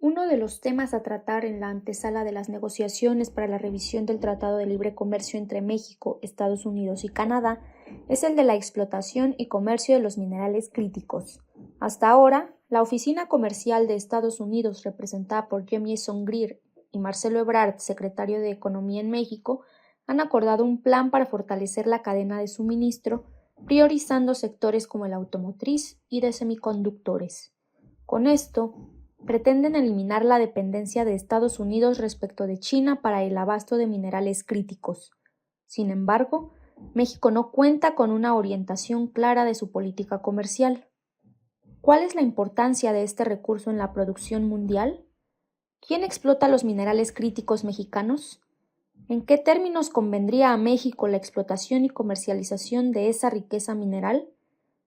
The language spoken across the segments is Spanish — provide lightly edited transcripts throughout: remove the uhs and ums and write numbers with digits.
Uno de los temas a tratar en la antesala de las negociaciones para la revisión del Tratado de Libre Comercio entre México, Estados Unidos y Canadá es el de la explotación y comercio de los minerales críticos. Hasta ahora, la Oficina Comercial de Estados Unidos, representada por Jamieson Greer y Marcelo Ebrard, secretario de Economía en México, han acordado un plan para fortalecer la cadena de suministro, priorizando sectores como el automotriz y de semiconductores. Con esto, pretenden eliminar la dependencia de Estados Unidos respecto de China para el abasto de minerales críticos. Sin embargo, México no cuenta con una orientación clara de su política comercial. ¿Cuál es la importancia de este recurso en la producción mundial? ¿Quién explota los minerales críticos mexicanos? ¿En qué términos convendría a México la explotación y comercialización de esa riqueza mineral?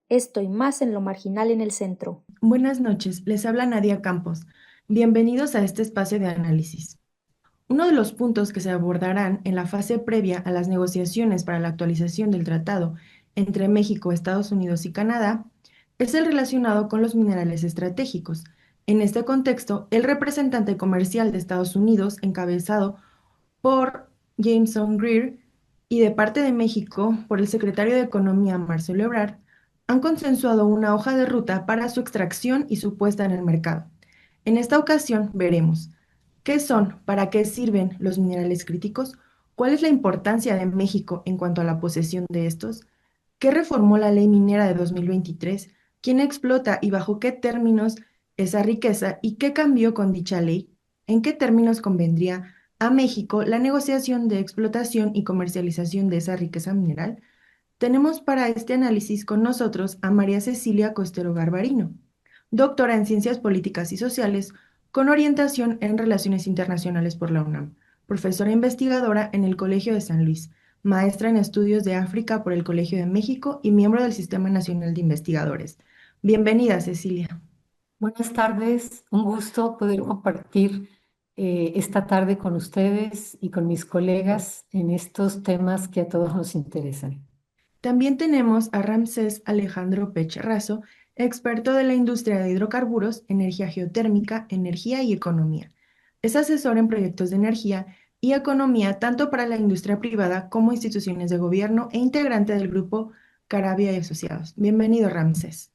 Esto y más en Lo Marginal en el Centro. Buenas noches, les habla Nadia Campos. Bienvenidos a este espacio de análisis. Uno de los puntos que se abordarán en la fase previa a las negociaciones para la actualización del tratado entre México, Estados Unidos y Canadá es el relacionado con los minerales estratégicos. En este contexto, el representante comercial de Estados Unidos, encabezado por Jameson Greer, y de parte de México, por el secretario de Economía, Marcelo Ebrard, han consensuado una hoja de ruta para su extracción y su puesta en el mercado. En esta ocasión veremos qué son, para qué sirven los minerales críticos, cuál es la importancia de México en cuanto a la posesión de estos, qué reformó la ley minera de 2023, quién explota y bajo qué términos esa riqueza y qué cambió con dicha ley, en qué términos convendría a México la negociación de explotación y comercialización de esa riqueza mineral. Tenemos para este análisis con nosotros a María Cecilia Costero Garbarino, doctora en Ciencias Políticas y Sociales con orientación en Relaciones Internacionales por la UNAM, profesora investigadora en el Colegio de San Luis, maestra en Estudios de África por el Colegio de México y miembro del Sistema Nacional de Investigadores. Bienvenida, Cecilia. Buenas tardes, un gusto poder compartir esta tarde con ustedes y con mis colegas en estos temas que a todos nos interesan. También tenemos a Ramsés Alejandro Pech Razo, experto de la industria de hidrocarburos, energía geotérmica, energía y economía. Es asesor en proyectos de energía y economía tanto para la industria privada como instituciones de gobierno e integrante del grupo Carabia y Asociados. Bienvenido, Ramsés.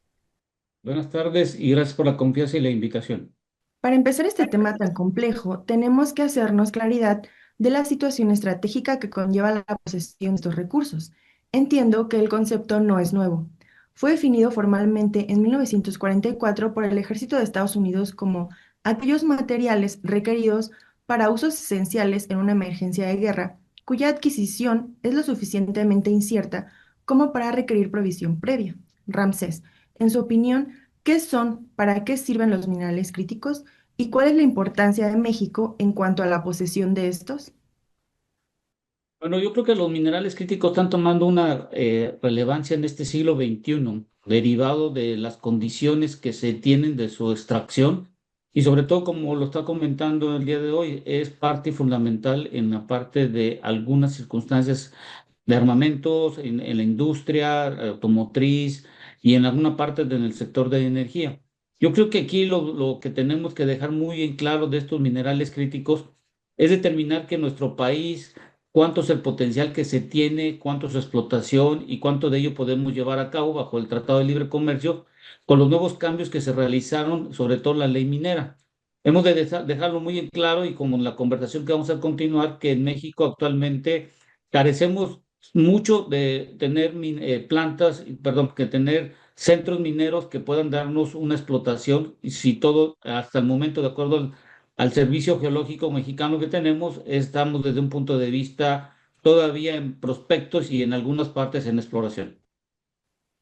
Buenas tardes y gracias por la confianza y la invitación. Para empezar este tema tan complejo, tenemos que hacernos claridad de la situación estratégica que conlleva la posesión de estos recursos. Entiendo que el concepto no es nuevo. Fue definido formalmente en 1944 por el Ejército de Estados Unidos como aquellos materiales requeridos para usos esenciales en una emergencia de guerra, cuya adquisición es lo suficientemente incierta como para requerir provisión previa. Ramsés, en su opinión, ¿qué son, para qué sirven los minerales críticos y cuál es la importancia de México en cuanto a la posesión de estos? Bueno, yo creo que los minerales críticos están tomando una relevancia en este siglo XXI, derivado de las condiciones que se tienen de su extracción y sobre todo, como lo está comentando el día de hoy, es parte fundamental en la parte de algunas circunstancias de armamentos, en la industria automotriz y en alguna parte del sector de energía. Yo creo que aquí lo que tenemos que dejar muy en claro de estos minerales críticos es determinar que nuestro país cuánto es el potencial que se tiene, cuánto es su explotación y cuánto de ello podemos llevar a cabo bajo el Tratado de Libre Comercio con los nuevos cambios que se realizaron, sobre todo la ley minera. Hemos de dejarlo muy en claro y como en la conversación que vamos a continuar, que en México actualmente carecemos mucho de tener plantas, perdón, que tener centros mineros que puedan darnos una explotación y si todo hasta el momento, de acuerdo al servicio geológico mexicano que tenemos, estamos desde un punto de vista todavía en prospectos y en algunas partes en exploración.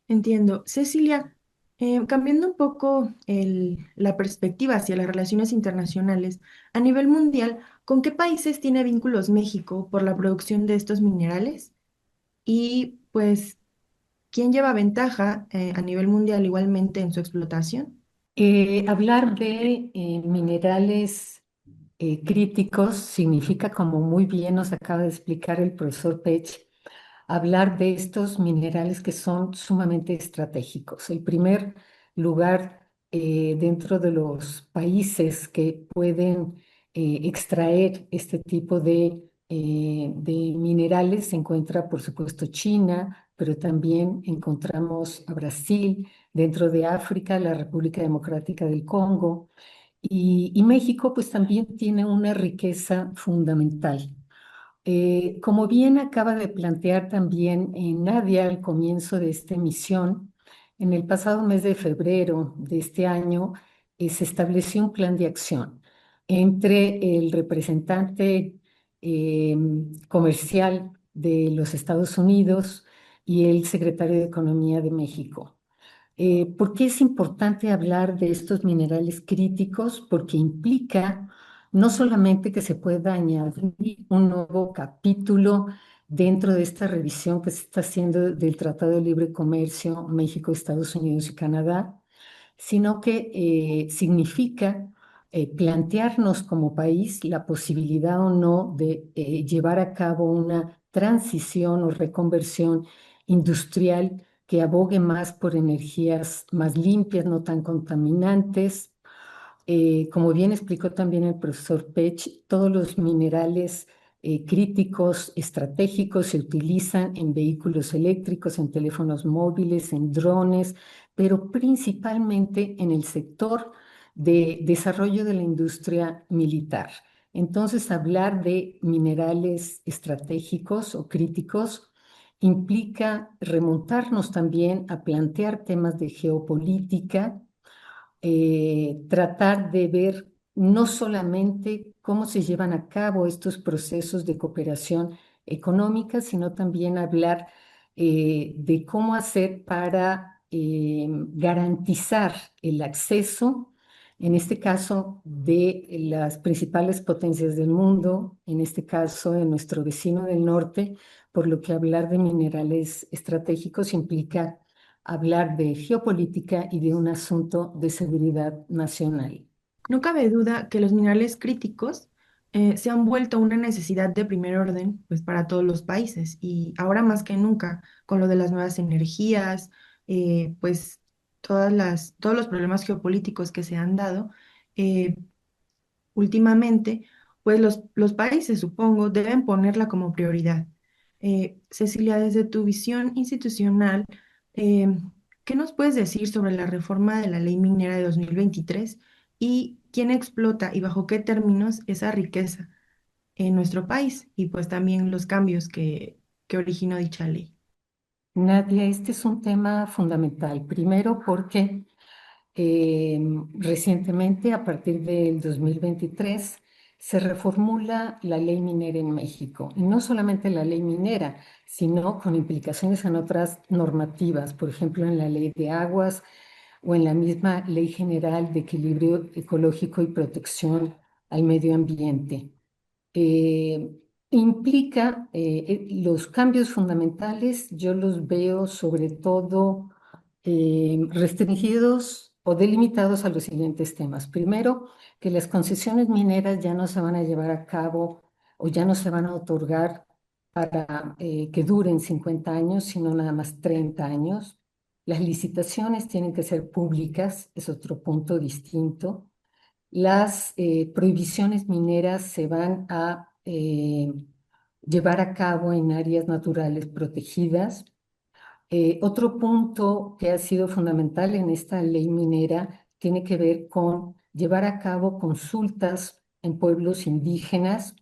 Entiendo. Cecilia, Cambiando un poco la perspectiva hacia las relaciones internacionales, a nivel mundial, ¿con qué países tiene vínculos México por la producción de estos minerales? Y pues, ¿quién lleva ventaja a nivel mundial igualmente en su explotación? Hablar de minerales críticos significa, como muy bien nos acaba de explicar el profesor Pech, hablar de estos minerales que son sumamente estratégicos. El primer lugar dentro de los países que pueden extraer este tipo de minerales se encuentra, por supuesto, China, pero también encontramos a Brasil, dentro de África, la República Democrática del Congo, y México pues también tiene una riqueza fundamental. Como bien acaba de plantear también Nadia al comienzo de esta emisión, en el pasado mes de febrero de este año se estableció un plan de acción entre el representante eh, comercial de los Estados Unidos y el secretario de Economía de México. ¿Por qué es importante hablar de estos minerales críticos? Porque implica no solamente que se pueda añadir un nuevo capítulo dentro de esta revisión que se está haciendo del Tratado de Libre Comercio México, Estados Unidos y Canadá, sino que significa plantearnos como país la posibilidad o no de llevar a cabo una transición o reconversión industrial que abogue más por energías más limpias, no tan contaminantes. Como bien explicó también el profesor Pech, todos los minerales críticos, estratégicos, se utilizan en vehículos eléctricos, en teléfonos móviles, en drones, pero principalmente en el sector de desarrollo de la industria militar. Entonces, hablar de minerales estratégicos o críticos implica remontarnos también a plantear temas de geopolítica, tratar de ver no solamente cómo se llevan a cabo estos procesos de cooperación económica, sino también hablar de cómo hacer para garantizar el acceso, en este caso, de las principales potencias del mundo, en este caso de nuestro vecino del norte, por lo que hablar de minerales estratégicos implica hablar de geopolítica y de un asunto de seguridad nacional. No cabe duda que los minerales críticos se han vuelto una necesidad de primer orden, pues, para todos los países y ahora más que nunca con lo de las nuevas energías, pues todos los problemas geopolíticos que se han dado eh, últimamente, pues los países, supongo, deben ponerla como prioridad. Cecilia, desde tu visión institucional, eh, ¿qué nos puedes decir sobre la reforma de la ley minera de 2023 y quién explota y bajo qué términos esa riqueza en nuestro país y pues también los cambios que originó dicha ley? Nadia, este es un tema fundamental. Primero porque recientemente, a partir del 2023, se reformula la ley minera en México. Y no solamente la ley minera, sino con implicaciones en otras normativas, por ejemplo, en la ley de aguas o en la misma Ley General de Equilibrio Ecológico y Protección al Medio Ambiente. Eh, Implica los cambios fundamentales, yo los veo sobre todo restringidos o delimitados a los siguientes temas. Primero, que las concesiones mineras ya no se van a llevar a cabo o ya no se van a otorgar para que duren 50 años, sino nada más 30 años. Las licitaciones tienen que ser públicas, es otro punto distinto. Las prohibiciones mineras se van a llevar a cabo en áreas naturales protegidas. Otro punto que ha sido fundamental en esta ley minera tiene que ver con llevar a cabo consultas en pueblos indígenas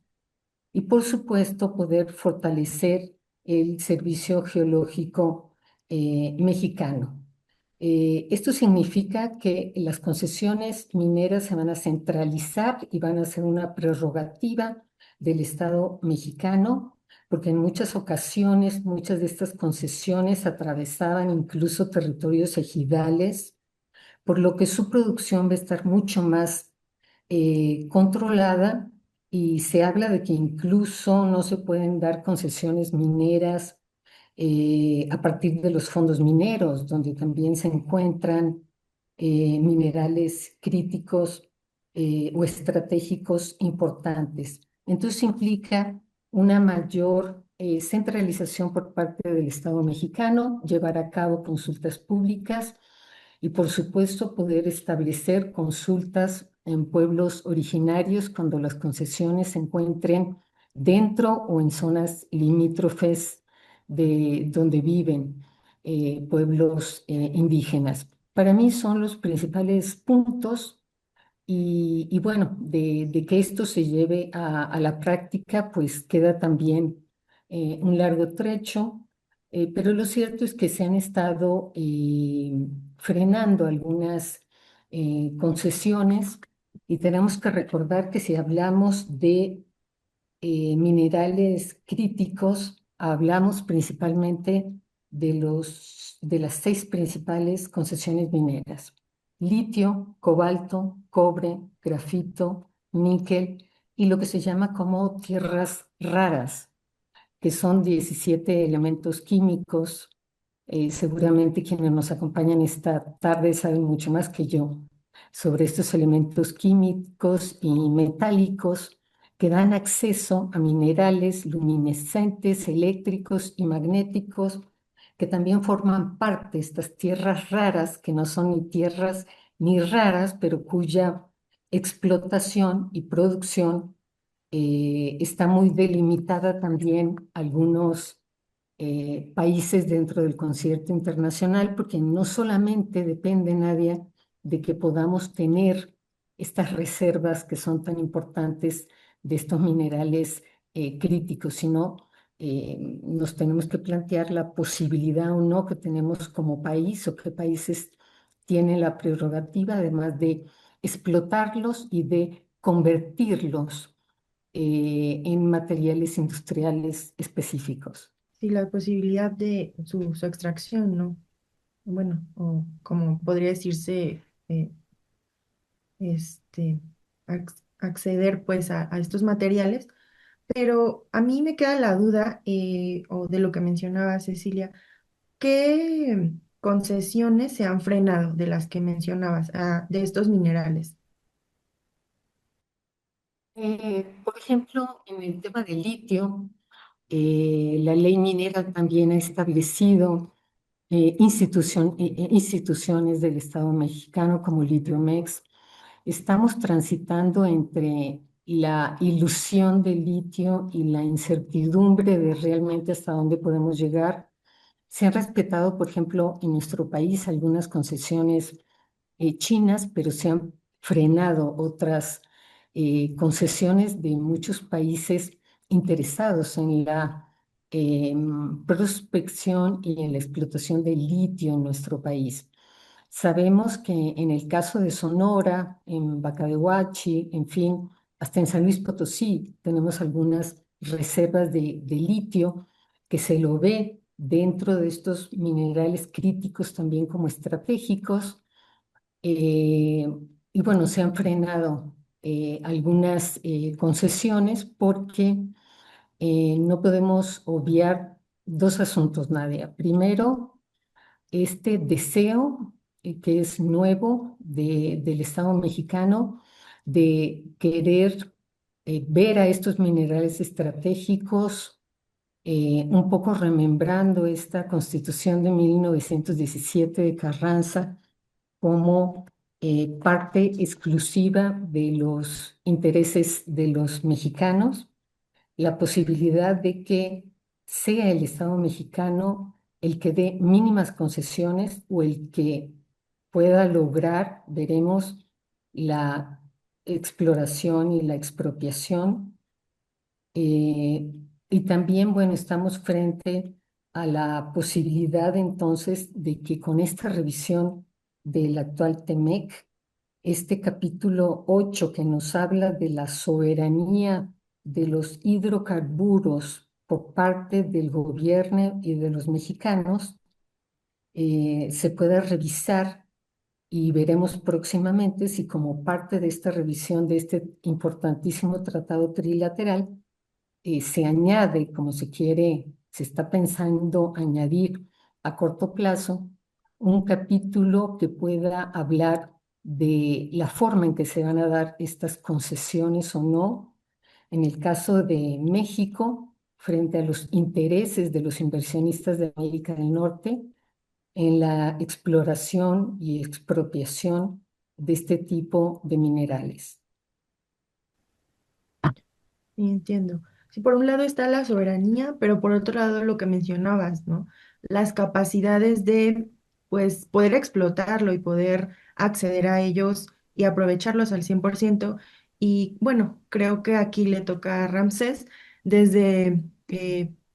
y, por supuesto, poder fortalecer el servicio geológico mexicano. Esto significa que las concesiones mineras se van a centralizar y van a ser una prerrogativa del Estado mexicano, porque en muchas ocasiones muchas de estas concesiones atravesaban incluso territorios ejidales por lo que su producción va a estar mucho más controlada y se habla de que incluso no se pueden dar concesiones mineras a partir de los fondos mineros, donde también se encuentran minerales críticos o estratégicos importantes. Entonces implica una mayor centralización por parte del Estado mexicano, llevar a cabo consultas públicas y, por supuesto, poder establecer consultas en pueblos originarios cuando las concesiones se encuentren dentro o en zonas limítrofes de donde viven pueblos indígenas. Para mí son los principales puntos y bueno, de que esto se lleve a la práctica, pues queda también un largo trecho, pero lo cierto es que se han estado frenando algunas concesiones y tenemos que recordar que si hablamos de minerales críticos, hablamos principalmente de las 6 principales concesiones mineras: litio, cobalto, cobre, grafito, níquel y lo que se llama como tierras raras, que son 17 elementos químicos. Seguramente quienes nos acompañan esta tarde saben mucho más que yo sobre estos elementos químicos y metálicos que dan acceso a minerales luminescentes, eléctricos y magnéticos, que también forman parte de estas tierras raras, que no son ni tierras ni raras, pero cuya explotación y producción está muy delimitada también algunos países dentro del concierto internacional, porque no solamente depende, Nadia, de que podamos tener estas reservas que son tan importantes de estos minerales críticos, sino nos tenemos que plantear la posibilidad o no que tenemos como país o qué países tienen la prerrogativa, además de explotarlos y de convertirlos en materiales industriales específicos. Sí, la posibilidad de su extracción, ¿no? Bueno, o como podría decirse, este, acceder pues a estos materiales. Pero a mí me queda la duda, o de lo que mencionaba Cecilia, ¿qué concesiones se han frenado de las que mencionabas, de estos minerales? Por ejemplo, en el tema del litio, la ley minera también ha establecido instituciones del Estado mexicano como Litiomex. Estamos transitando entre la ilusión del litio y la incertidumbre de realmente hasta dónde podemos llegar. Se han respetado, por ejemplo, en nuestro país algunas concesiones chinas, pero se han frenado otras concesiones de muchos países interesados en la prospección y en la explotación del litio en nuestro país. Sabemos que en el caso de Sonora, en Bacadehuachi, en fin, hasta en San Luis Potosí, tenemos algunas reservas de litio que se lo ve dentro de estos minerales críticos también como estratégicos. eh, y bueno, se han frenado algunas concesiones porque no podemos obviar 2 asuntos, Nadia. Primero, este deseo que es nuevo del Estado mexicano de querer ver a estos minerales estratégicos, un poco remembrando esta Constitución de 1917 de Carranza como parte exclusiva de los intereses de los mexicanos, la posibilidad de que sea el Estado mexicano el que dé mínimas concesiones o el que pueda lograr, veremos, la exploración y la expropiación. eh, y también, bueno, estamos frente a la posibilidad entonces de que con esta revisión del actual TEMEC, este capítulo 8 que nos habla de la soberanía de los hidrocarburos por parte del gobierno y de los mexicanos, se pueda revisar y veremos próximamente si como parte de esta revisión de este importantísimo tratado trilateral se añade, como se quiere, se está pensando añadir a corto plazo un capítulo que pueda hablar de la forma en que se van a dar estas concesiones o no, en el caso de México, frente a los intereses de los inversionistas de América del Norte, en la exploración y expropiación de este tipo de minerales. Sí, entiendo. Sí, por un lado está la soberanía, pero por otro lado lo que mencionabas, ¿no? Las capacidades de, pues, poder explotarlo y poder acceder a ellos y aprovecharlos al 100%. Y bueno, creo que aquí le toca a Ramsés desde,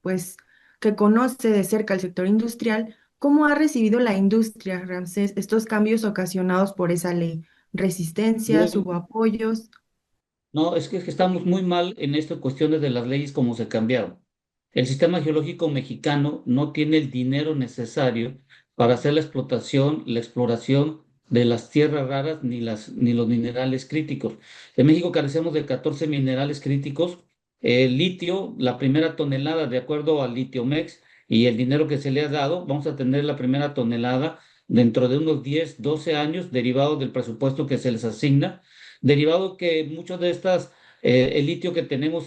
pues, que conoce de cerca el sector industrial, ¿cómo ha recibido la industria, Ramsés, estos cambios ocasionados por esa ley? ¿Resistencias, Muy, hubo apoyos? no, es que estamos muy mal en estas cuestiones de las leyes como se cambiaron. El sistema geológico mexicano no tiene el dinero necesario para hacer la explotación, la exploración de las tierras raras ni los minerales críticos. En México carecemos de 14 minerales críticos. El litio, la primera tonelada, de acuerdo al Litiomex y el dinero que se le ha dado, vamos a tener la primera tonelada dentro de unos 10, 12 años, derivado del presupuesto que se les asigna, derivado que muchos de estas, el litio que tenemos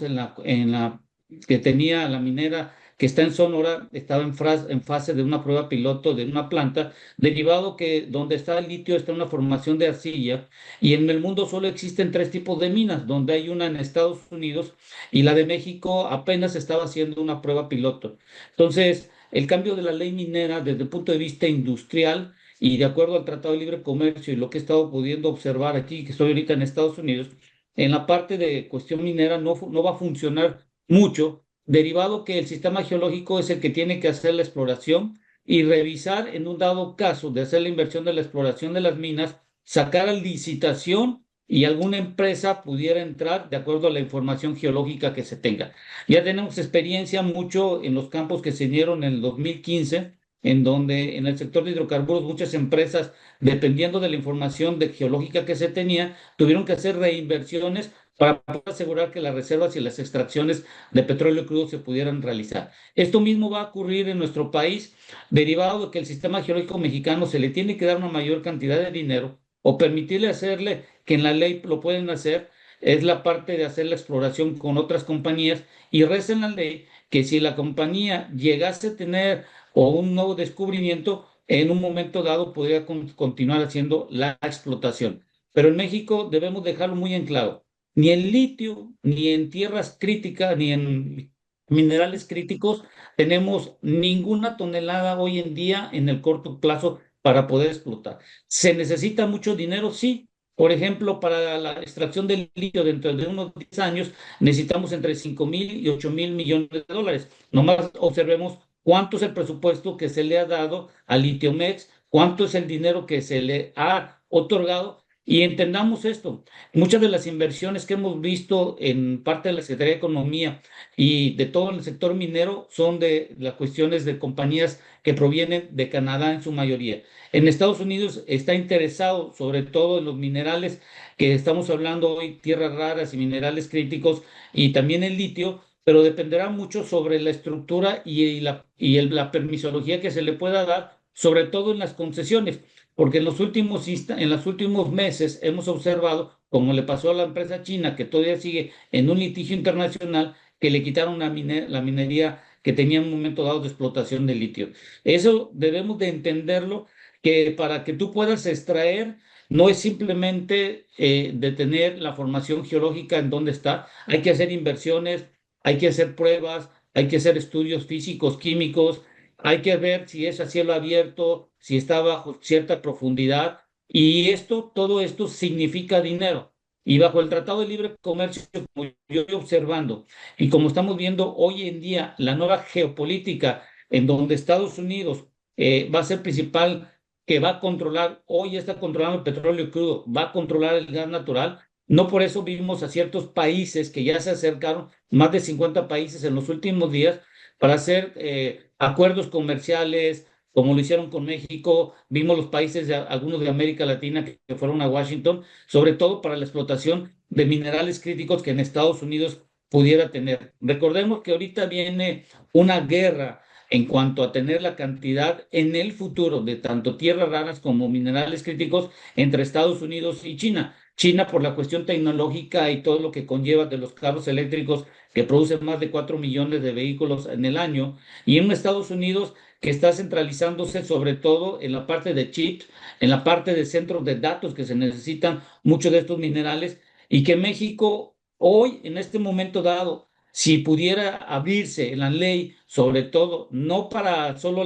que tenía la minera que está en Sonora, estaba en fase de una prueba piloto de una planta, derivado que donde está el litio está una formación de arcilla, y en el mundo solo existen tres tipos de minas, donde hay una en Estados Unidos y la de México apenas estaba haciendo una prueba piloto. Entonces, el cambio de la ley minera desde el punto de vista industrial y de acuerdo al Tratado de Libre Comercio y lo que he estado pudiendo observar aquí, que estoy ahorita en Estados Unidos, en la parte de cuestión minera no va a funcionar mucho, derivado que el sistema geológico es el que tiene que hacer la exploración y revisar en un dado caso de hacer la inversión de la exploración de las minas, sacar a licitación y alguna empresa pudiera entrar de acuerdo a la información geológica que se tenga. Ya tenemos experiencia mucho en los campos que se dieron en el 2015, en donde en el sector de hidrocarburos muchas empresas, dependiendo de la información geológica que se tenía, tuvieron que hacer reinversiones para poder asegurar que las reservas y las extracciones de petróleo crudo se pudieran realizar. Esto mismo va a ocurrir en nuestro país, derivado de que el sistema geológico mexicano se le tiene que dar una mayor cantidad de dinero o permitirle hacerle, que en la ley lo pueden hacer, es la parte de hacer la exploración con otras compañías, y reza en la ley que si la compañía llegase a tener o un nuevo descubrimiento, en un momento dado podría continuar haciendo la explotación. Pero en México debemos dejarlo muy en claro. Ni en litio, ni en tierras críticas, ni en minerales críticos tenemos ninguna tonelada hoy en día en el corto plazo para poder explotar. ¿Se necesita mucho dinero? Sí. Por ejemplo, para la extracción del litio dentro de unos 10 años necesitamos entre 5,000 y 8,000 millones de dólares. Nomás observemos cuánto es el presupuesto que se le ha dado a Litiomex, cuánto es el dinero que se le ha otorgado, y entendamos esto. Muchas de las inversiones que hemos visto en parte de la Secretaría de Economía y de todo el sector minero son de las cuestiones de compañías que provienen de Canadá en su mayoría. En Estados Unidos está interesado sobre todo en los minerales que estamos hablando hoy, tierras raras y minerales críticos, y también el litio, pero dependerá mucho sobre la estructura la permisología que se le pueda dar, sobre todo en las concesiones, porque en los últimos meses hemos observado, como le pasó a la empresa china, que todavía sigue en un litigio internacional, que le quitaron la minería que tenía en un momento dado de explotación de litio. Eso debemos de entenderlo, que para que tú puedas extraer, no es simplemente detener la formación geológica en donde está, hay que hacer inversiones, hay que hacer pruebas, hay que hacer estudios físicos, químicos, hay que ver si es a cielo abierto, si está bajo cierta profundidad, y todo esto significa dinero. Y bajo el Tratado de Libre Comercio, como yo estoy observando, y como estamos viendo hoy en día, la nueva geopolítica en donde Estados Unidos va a ser principal, que va a controlar, hoy está controlando el petróleo crudo, va a controlar el gas natural. No por eso vimos a ciertos países que ya se acercaron, más de 50 países en los últimos días, para hacer acuerdos comerciales, como lo hicieron con México, vimos los países, algunos de América Latina que fueron a Washington, sobre todo para la explotación de minerales críticos que en Estados Unidos pudiera tener. Recordemos que ahorita viene una guerra en cuanto a tener la cantidad en el futuro de tanto tierras raras como minerales críticos entre Estados Unidos y China. China por la cuestión tecnológica y todo lo que conlleva de los carros eléctricos que producen más de 4 millones de vehículos en el año, y en Estados Unidos que está centralizándose sobre todo en la parte de chips, en la parte de centros de datos que se necesitan muchos de estos minerales, y que México hoy, en este momento dado, si pudiera abrirse en la ley, sobre todo, no para solo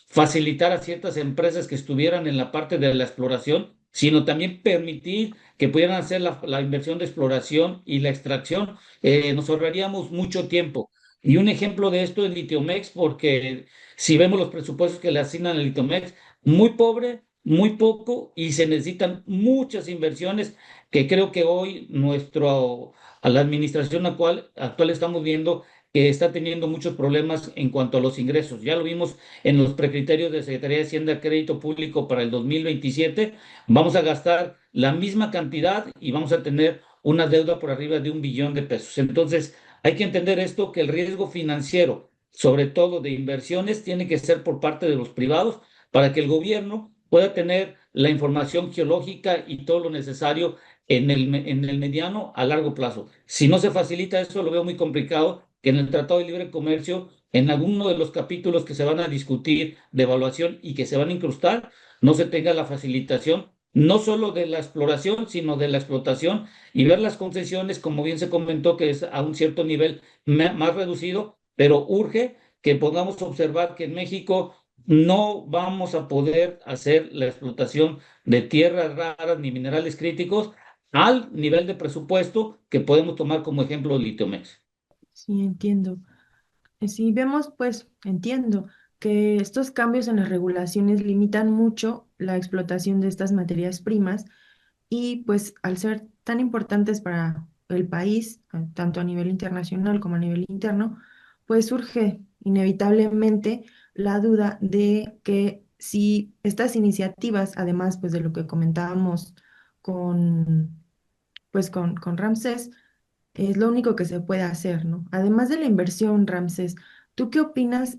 facilitar a ciertas empresas que estuvieran en la parte de la exploración, sino también permitir que pudieran hacer la inversión de exploración y la extracción, nos ahorraríamos mucho tiempo. Y un ejemplo de esto es Litiomex, porque si vemos los presupuestos que le asignan al Litiomex, muy pobre, muy poco, y se necesitan muchas inversiones que creo que hoy a la administración actual estamos viendo que está teniendo muchos problemas en cuanto a los ingresos. Ya lo vimos en los precriterios de Secretaría de Hacienda Crédito Público para el 2027. Vamos a gastar la misma cantidad y vamos a tener una deuda por arriba de 1 billón de pesos. Entonces, hay que entender esto, que el riesgo financiero, sobre todo de inversiones, tiene que ser por parte de los privados para que el gobierno pueda tener la información geológica y todo lo necesario en el mediano a largo plazo. Si no se facilita eso, lo veo muy complicado que en el Tratado de Libre Comercio, en alguno de los capítulos que se van a discutir de evaluación y que se van a incrustar, no se tenga la facilitación no solo de la exploración, sino de la explotación, y ver las concesiones, como bien se comentó, que es a un cierto nivel más reducido, pero urge que podamos observar que en México no vamos a poder hacer la explotación de tierras raras ni minerales críticos al nivel de presupuesto que podemos tomar como ejemplo Litiomex. Sí, entiendo. Sí, vemos, pues, entiendo que estos cambios en las regulaciones limitan mucho la explotación de estas materias primas y pues al ser tan importantes para el país, tanto a nivel internacional como a nivel interno, pues surge inevitablemente la duda de que si estas iniciativas, además pues de lo que comentábamos con, con Ramsés, es lo único que se puede hacer, ¿no? Además de la inversión, Ramsés, ¿tú qué opinas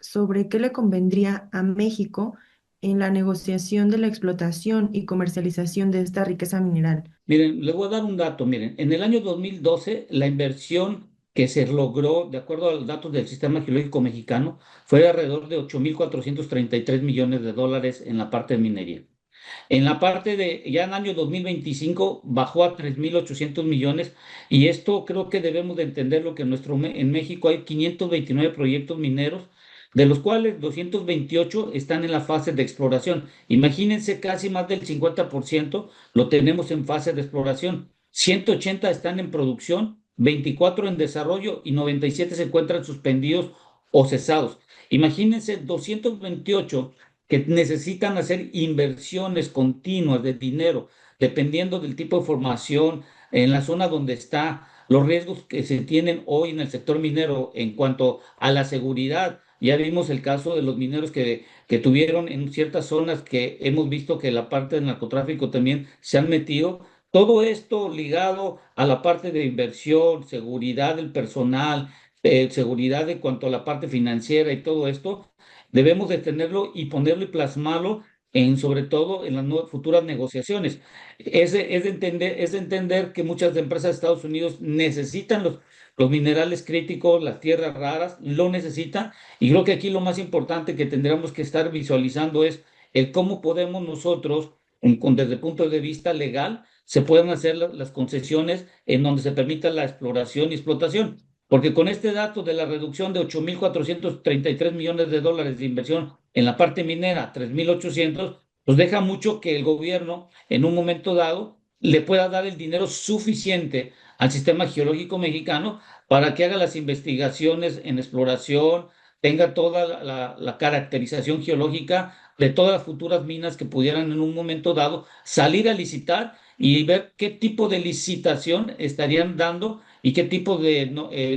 sobre qué le convendría a México en la negociación de la explotación y comercialización de esta riqueza mineral? Miren, les voy a dar un dato. Miren, en el año 2012, la inversión que se logró, de acuerdo a los datos del Sistema Geológico Mexicano, fue de alrededor de 8.433 millones de dólares en la parte de minería. En la parte ya en el año 2025 bajó a 3.800 millones, y esto creo que debemos de entenderlo, que en México hay 529 proyectos mineros, de los cuales 228 están en la fase de exploración. Imagínense, casi más del 50% lo tenemos en fase de exploración. 180 están en producción, 24 en desarrollo y 97 se encuentran suspendidos o cesados. Imagínense 228 que necesitan hacer inversiones continuas de dinero, dependiendo del tipo de formación, en la zona donde está, los riesgos que se tienen hoy en el sector minero en cuanto a la seguridad. Ya vimos el caso de los mineros que tuvieron en ciertas zonas, que hemos visto que la parte del narcotráfico también se han metido. Todo esto ligado a la parte de inversión, seguridad del personal, seguridad en cuanto a la parte financiera y todo esto, debemos de tenerlo y ponerlo y plasmarlo sobre todo en las futuras negociaciones. Es de entender que muchas empresas de Estados Unidos necesitan los minerales críticos, las tierras raras, lo necesitan, y creo que aquí lo más importante que tendríamos que estar visualizando es el cómo podemos nosotros, desde el punto de vista legal, se pueden hacer las concesiones en donde se permita la exploración y explotación. Porque con este dato de la reducción de 8.433 millones de dólares de inversión en la parte minera, 3.800, pues deja mucho que el gobierno en un momento dado le pueda dar el dinero suficiente al sistema geológico mexicano para que haga las investigaciones en exploración, tenga toda la caracterización geológica de todas las futuras minas que pudieran en un momento dado salir a licitar y ver qué tipo de licitación estarían dando y qué tipo de,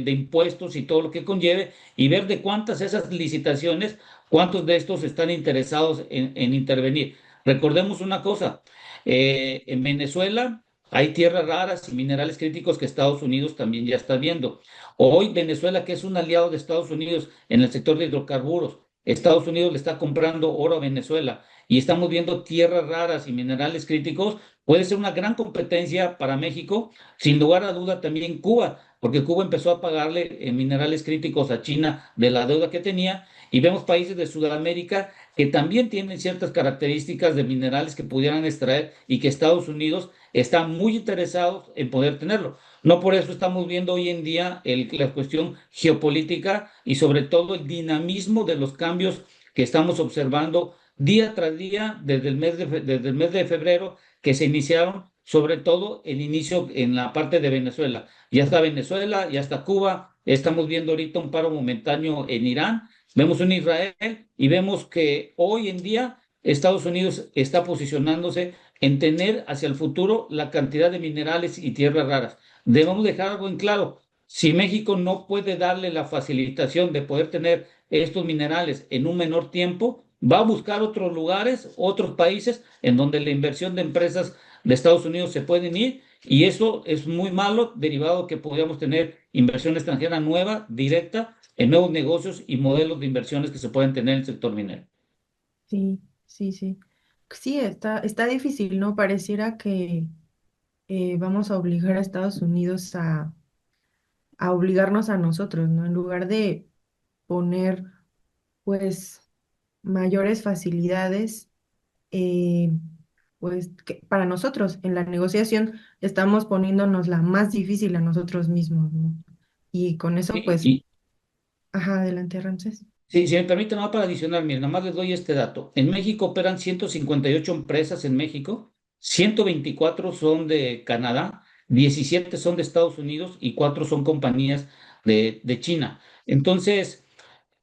de impuestos y todo lo que conlleve, y ver de cuántas esas licitaciones, cuántos de estos están interesados en intervenir. Recordemos una cosa, en Venezuela hay tierras raras y minerales críticos que Estados Unidos también ya está viendo. Hoy Venezuela, que es un aliado de Estados Unidos en el sector de hidrocarburos, Estados Unidos le está comprando oro a Venezuela y estamos viendo tierras raras y minerales críticos, puede ser una gran competencia para México, sin lugar a duda también Cuba, porque Cuba empezó a pagarle minerales críticos a China de la deuda que tenía, y vemos países de Sudamérica que también tienen ciertas características de minerales que pudieran extraer y que Estados Unidos está muy interesado en poder tenerlo. No por eso estamos viendo hoy en día la cuestión geopolítica y sobre todo el dinamismo de los cambios que estamos observando día tras día desde el mes de febrero, que se iniciaron, sobre todo el inicio en la parte de Venezuela. Ya está Venezuela, ya está Cuba, estamos viendo ahorita un paro momentáneo en Irán, vemos un Israel y vemos que hoy en día Estados Unidos está posicionándose en tener hacia el futuro la cantidad de minerales y tierras raras. Debemos dejar algo en claro. Si México no puede darle la facilitación de poder tener estos minerales en un menor tiempo, va a buscar otros lugares, otros países en donde la inversión de empresas de Estados Unidos se pueden ir, y eso es muy malo, derivado que podríamos tener inversión extranjera nueva, directa, en nuevos negocios y modelos de inversiones que se pueden tener en el sector minero. Sí, sí, sí. Sí, está difícil, ¿no? Pareciera que vamos a obligar a Estados Unidos a obligarnos a nosotros, ¿no? En lugar de poner, pues, mayores facilidades, eh, pues, para nosotros en la negociación estamos poniéndonos la más difícil a nosotros mismos, ¿no? Y con eso, pues, Y, ajá, adelante, Ramses. sí, si me permite, nada más para adicionar, miren, nada más les doy este dato. En México operan 158 empresas en México, 124 son de Canadá, 17 son de Estados Unidos y 4 son compañías de China. Entonces,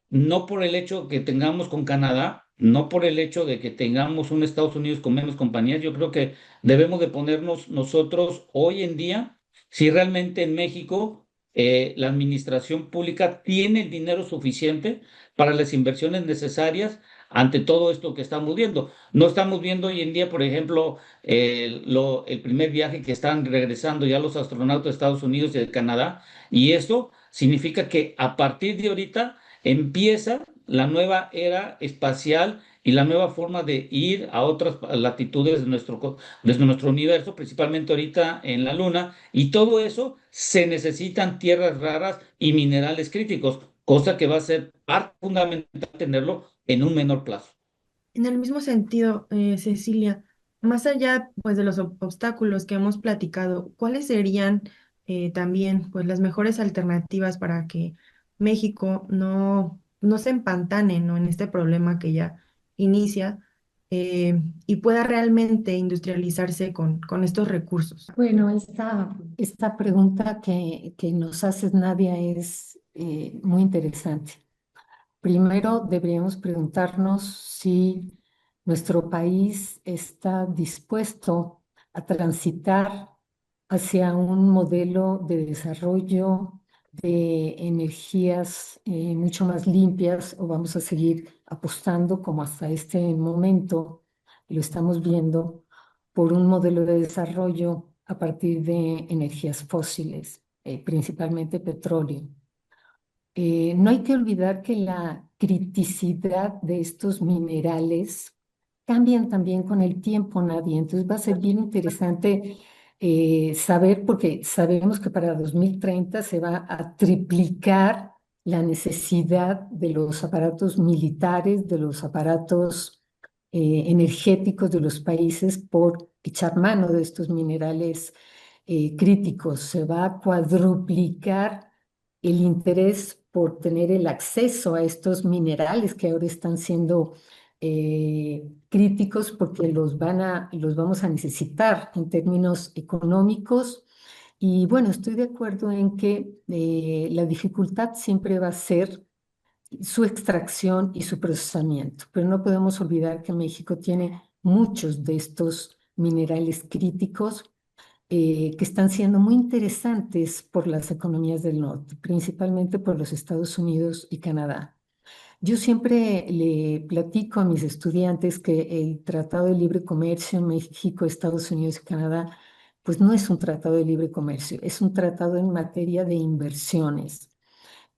no por el hecho que tengamos con Canadá, no por el hecho de que tengamos un Estados Unidos con menos compañías, yo creo que debemos de ponernos nosotros hoy en día, si realmente en México la administración pública tiene el dinero suficiente para las inversiones necesarias ante todo esto que estamos viendo. No estamos viendo hoy en día, por ejemplo, el primer viaje que están regresando ya los astronautas de Estados Unidos y de Canadá, y eso significa que a partir de ahorita empieza la nueva era espacial y la nueva forma de ir a otras latitudes de nuestro universo, principalmente ahorita en la Luna, y todo eso se necesitan tierras raras y minerales críticos, cosa que va a ser parte fundamental tenerlo en un menor plazo. En el mismo sentido, Cecilia, más allá pues de los obstáculos que hemos platicado, ¿cuáles serían también pues las mejores alternativas para que México no se empantane, ¿no? en este problema que ya inicia y pueda realmente industrializarse con estos recursos? Bueno, esta pregunta que nos haces, Nadia, es muy interesante. Primero deberíamos preguntarnos si nuestro país está dispuesto a transitar hacia un modelo de desarrollo de energías mucho más limpias, o vamos a seguir apostando como hasta este momento lo estamos viendo por un modelo de desarrollo a partir de energías fósiles, principalmente petróleo. No hay que olvidar que la criticidad de estos minerales cambian también con el tiempo, Nadia. Entonces va a ser bien interesante saber, porque sabemos que para 2030 se va a triplicar la necesidad de los aparatos militares, de los aparatos energéticos de los países por echar mano de estos minerales críticos. Se va a cuadruplicar el interés por tener el acceso a estos minerales que ahora están siendo críticos, porque los vamos a necesitar en términos económicos. Y bueno, estoy de acuerdo en que la dificultad siempre va a ser su extracción y su procesamiento, pero no podemos olvidar que México tiene muchos de estos minerales críticos que están siendo muy interesantes por las economías del norte, principalmente por los Estados Unidos y Canadá. Yo siempre le platico a mis estudiantes que el Tratado de Libre Comercio en México, Estados Unidos y Canadá, pues no es un tratado de libre comercio, es un tratado en materia de inversiones,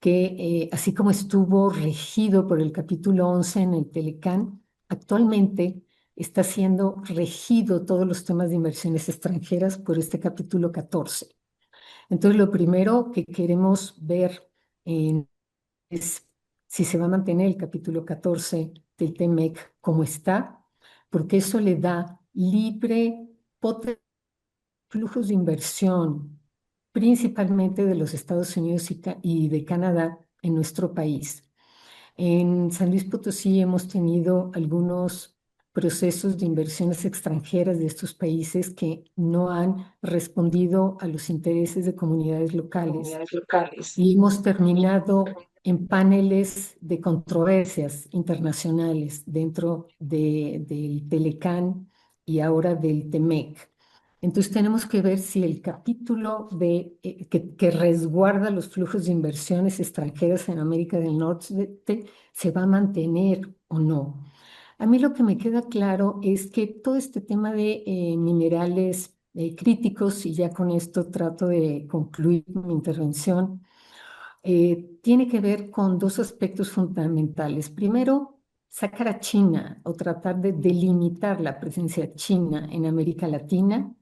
que así como estuvo regido por el capítulo 11 en el Telecán, actualmente está siendo regido todos los temas de inversiones extranjeras por este capítulo 14. Entonces, lo primero que queremos ver es si se va a mantener el capítulo 14 del TEMEC como está, porque eso le da libre potencial flujos de inversión, principalmente de los Estados Unidos y de Canadá en nuestro país. En San Luis Potosí hemos tenido algunos procesos de inversiones extranjeras de estos países que no han respondido a los intereses de comunidades locales y hemos terminado en paneles de controversias internacionales dentro del Telecán y ahora del TEMEC. Entonces tenemos que ver si el capítulo que resguarda los flujos de inversiones extranjeras en América del Norte se va a mantener o no. A mí lo que me queda claro es que todo este tema de minerales críticos, y ya con esto trato de concluir mi intervención, tiene que ver con dos aspectos fundamentales. Primero, sacar a China o tratar de delimitar la presencia china en América Latina,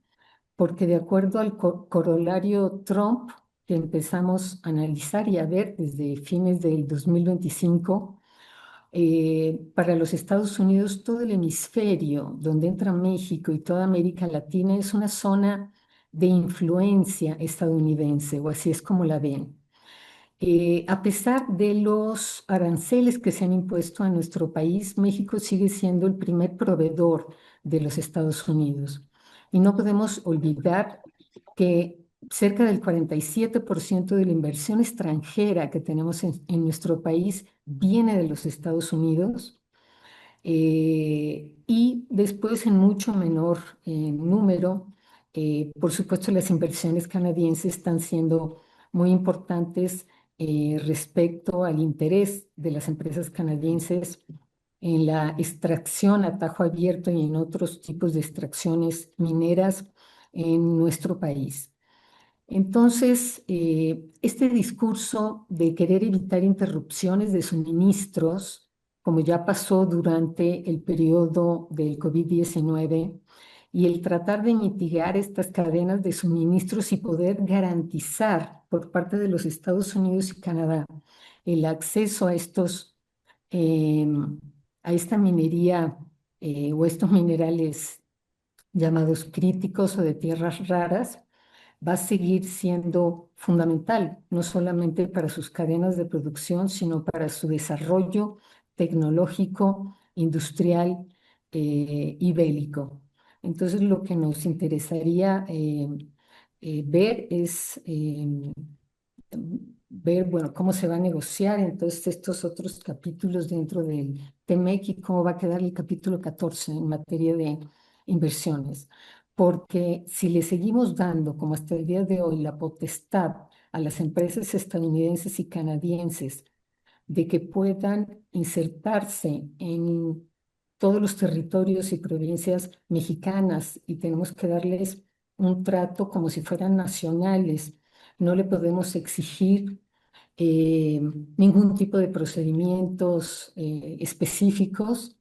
porque de acuerdo al corolario Trump que empezamos a analizar y a ver desde fines del 2025, para los Estados Unidos todo el hemisferio donde entra México y toda América Latina es una zona de influencia estadounidense, o así es como la ven. A pesar de los aranceles que se han impuesto a nuestro país, México sigue siendo el primer proveedor de los Estados Unidos. Y no podemos olvidar que cerca del 47% de la inversión extranjera que tenemos en nuestro país viene de los Estados Unidos, y después en mucho menor número, por supuesto, las inversiones canadienses están siendo muy importantes respecto al interés de las empresas canadienses en la extracción a tajo abierto y en otros tipos de extracciones mineras en nuestro país. Entonces, este discurso de querer evitar interrupciones de suministros, como ya pasó durante el periodo del COVID-19, y el tratar de mitigar estas cadenas de suministros y poder garantizar por parte de los Estados Unidos y Canadá el acceso a a esta minería o estos minerales llamados críticos o de tierras raras, va a seguir siendo fundamental, no solamente para sus cadenas de producción, sino para su desarrollo tecnológico, industrial y bélico. Entonces, lo que nos interesaría ver es ver, bueno, cómo se va a negociar entonces estos otros capítulos dentro del TEMEC y cómo va a quedar el capítulo 14 en materia de inversiones. Porque si le seguimos dando, como hasta el día de hoy, la potestad a las empresas estadounidenses y canadienses de que puedan insertarse en todos los territorios y provincias mexicanas y tenemos que darles un trato como si fueran nacionales, no le podemos exigir eh, ningún tipo de procedimientos específicos,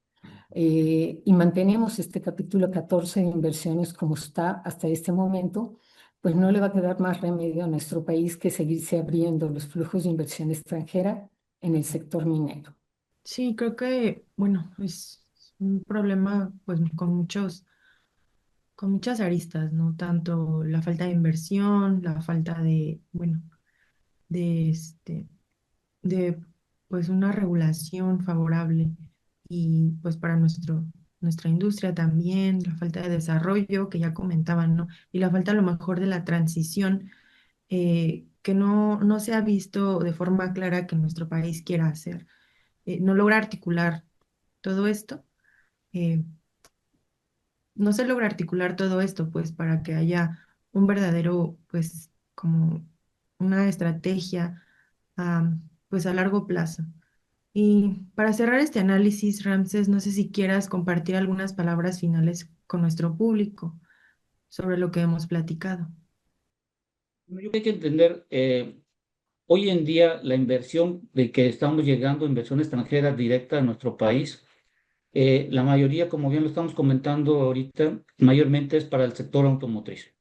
y mantenemos este capítulo 14 de inversiones como está hasta este momento, pues no le va a quedar más remedio a nuestro país que seguirse abriendo los flujos de inversión extranjera en el sector minero. Sí, creo que, bueno, es un problema pues con muchas aristas, ¿no? Tanto la falta de inversión, la falta de, bueno, de de pues una regulación favorable y pues para nuestra industria también, la falta de desarrollo que ya comentaban, ¿no? Y la falta a lo mejor de la transición que no se ha visto de forma clara que nuestro país quiera hacer. No logra articular todo esto. eh, no se logra articular todo esto, pues, para que haya un verdadero, pues, como una estrategia, pues, a largo plazo. Y para cerrar este análisis, Ramses, no sé si quieras compartir algunas palabras finales con nuestro público sobre lo que hemos platicado. Yo creo que hay que entender, hoy en día la inversión de que estamos llegando, inversión extranjera directa a nuestro país, la mayoría, como bien lo estamos comentando ahorita, mayormente es para el sector automotriz.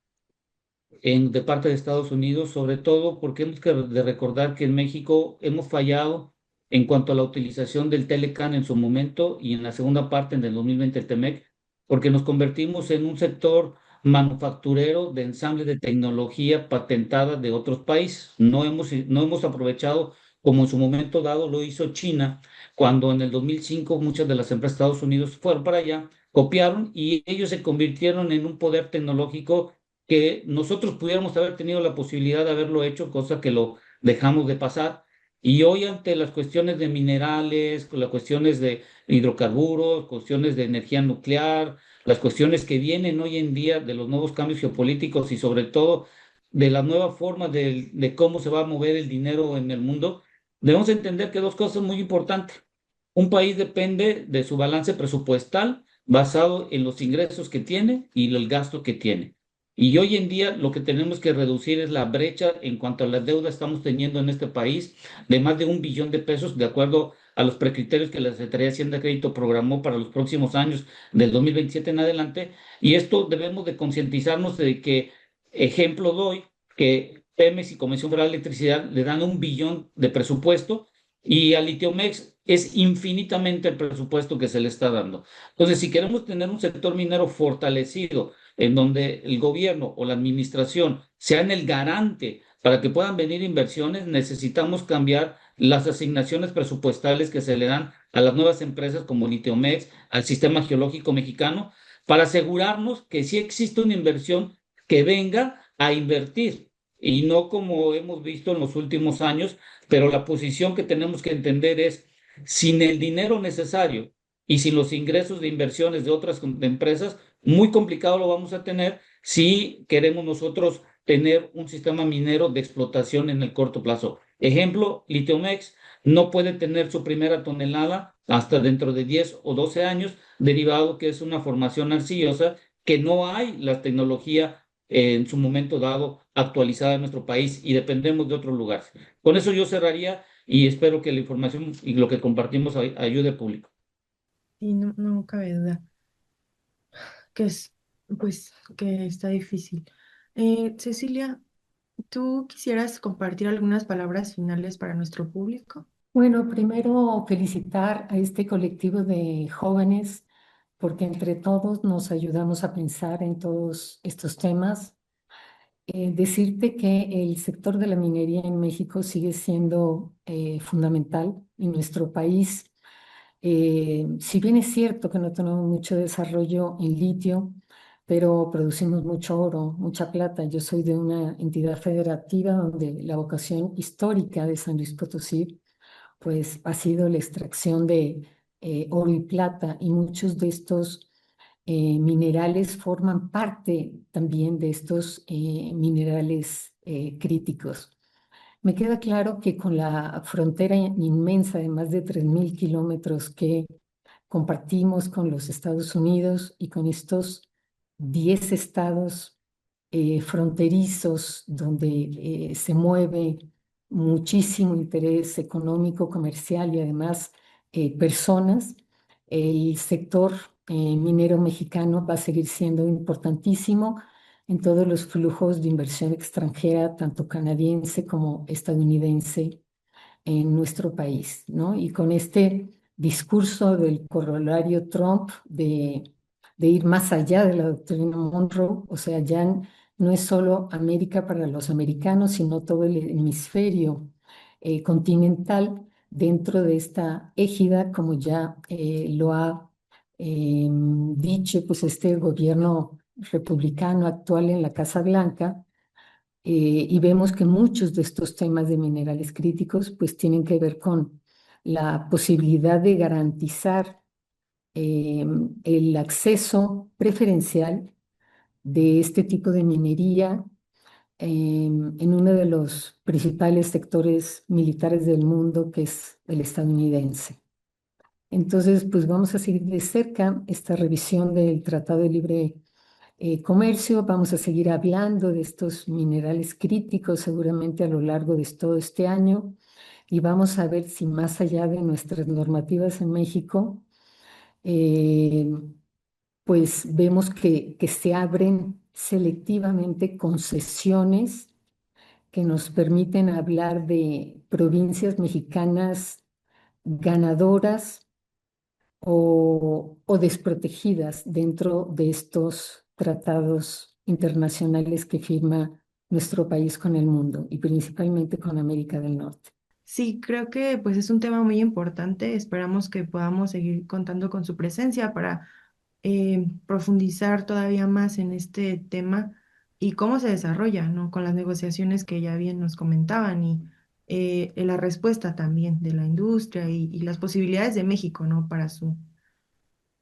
De parte de Estados Unidos, sobre todo porque hemos de recordar que en México hemos fallado en cuanto a la utilización del Telecan en su momento y en la segunda parte, en el 2020, el TEMEC, porque nos convertimos en un sector manufacturero de ensamble de tecnología patentada de otros países. No hemos aprovechado como en su momento dado lo hizo China, cuando en el 2005 muchas de las empresas de Estados Unidos fueron para allá, copiaron y ellos se convirtieron en un poder tecnológico que nosotros pudiéramos haber tenido la posibilidad de haberlo hecho, cosa que lo dejamos de pasar. Y hoy ante las cuestiones de minerales, las cuestiones de hidrocarburos, cuestiones de energía nuclear, las cuestiones que vienen hoy en día de los nuevos cambios geopolíticos y sobre todo de la nueva forma de cómo se va a mover el dinero en el mundo, debemos entender que dos cosas muy importantes. Un país depende de su balance presupuestal basado en los ingresos que tiene y el gasto que tiene. Y hoy en día lo que tenemos que reducir es la brecha en cuanto a la deuda estamos teniendo en este país de más de 1 billón de pesos, de acuerdo a los precriterios que la Secretaría de Hacienda y Crédito programó para los próximos años del 2027 en adelante. Y esto debemos de concientizarnos de que, ejemplo doy, que Pemex y Comisión Federal de Electricidad le dan 1 billón de presupuesto y a Litiomex es infinitamente el presupuesto que se le está dando. Entonces, si queremos tener un sector minero fortalecido, en donde el gobierno o la administración sean el garante para que puedan venir inversiones, necesitamos cambiar las asignaciones presupuestales que se le dan a las nuevas empresas como Litiomex, al Sistema Geológico Mexicano, para asegurarnos que sí existe una inversión que venga a invertir y no como hemos visto en los últimos años, pero la posición que tenemos que entender es, sin el dinero necesario y sin los ingresos de inversiones de otras empresas, muy complicado lo vamos a tener si queremos nosotros tener un sistema minero de explotación en el corto plazo. Ejemplo, Litiomex no puede tener su primera tonelada hasta dentro de 10 o 12 años, derivado que es una formación arcillosa, que no hay la tecnología en su momento dado actualizada en nuestro país y dependemos de otros lugares. Con eso yo cerraría y espero que la información y lo que compartimos ayude al público. Y no, no cabe duda que es, pues, que está difícil. Cecilia, ¿tú quisieras compartir algunas palabras finales para nuestro público? Bueno, primero felicitar a este colectivo de jóvenes porque entre todos nos ayudamos a pensar en todos estos temas. Decirte que el sector de la minería en México sigue siendo fundamental en nuestro país. Si bien es cierto que no tenemos mucho desarrollo en litio, pero producimos mucho oro, mucha plata. Yo soy de una entidad federativa donde la vocación histórica de San Luis Potosí pues ha sido la extracción de oro y plata y muchos de estos minerales forman parte también de estos minerales críticos. Me queda claro que con la frontera inmensa de más de 3.000 kilómetros que compartimos con los Estados Unidos y con estos 10 estados fronterizos donde se mueve muchísimo interés económico, comercial y además personas, el sector minero mexicano va a seguir siendo importantísimo en todos los flujos de inversión extranjera, tanto canadiense como estadounidense, en nuestro país, ¿no? Y con este discurso del corolario Trump de ir más allá de la doctrina Monroe, o sea, ya no es solo América para los americanos, sino todo el hemisferio continental dentro de esta égida, como ya lo ha dicho pues este gobierno republicano actual en la Casa Blanca. Y vemos que muchos de estos temas de minerales críticos pues tienen que ver con la posibilidad de garantizar el acceso preferencial de este tipo de minería en uno de los principales sectores militares del mundo, que es el estadounidense. Entonces, pues vamos a seguir de cerca esta revisión del Tratado de Libre Comercio. Vamos a seguir hablando de estos minerales críticos seguramente a lo largo de todo este año y vamos a ver si más allá de nuestras normativas en México, eh, pues vemos que se abren selectivamente concesiones que nos permiten hablar de provincias mexicanas ganadoras o desprotegidas dentro de estos tratados internacionales que firma nuestro país con el mundo y principalmente con América del Norte. Sí, creo que pues es un tema muy importante. Esperamos que podamos seguir contando con su presencia para profundizar todavía más en este tema y cómo se desarrolla, ¿no? Con las negociaciones que ya bien nos comentaban y la respuesta también de la industria y las posibilidades de México, ¿no? Para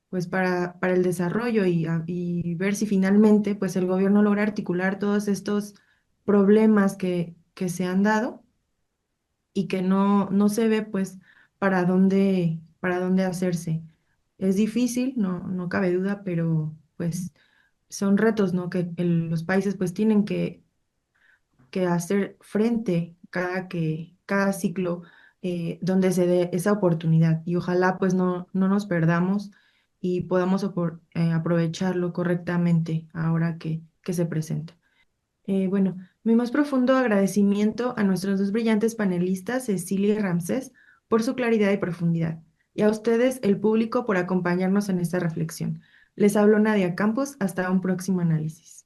pues para el desarrollo y ver si finalmente pues el gobierno logra articular todos estos problemas que se han dado y que no se ve pues para dónde hacerse. Es difícil, no cabe duda, pero pues son retos, ¿no? Que los países pues tienen que hacer frente cada ciclo donde se dé esa oportunidad. Y ojalá pues no nos perdamos y podamos aprovecharlo correctamente ahora que se presenta. Bueno, mi más profundo agradecimiento a nuestros dos brillantes panelistas, Cecilia y Ramsés, por su claridad y profundidad, y a ustedes, el público, por acompañarnos en esta reflexión. Les hablo Nadia Campos, hasta un próximo análisis.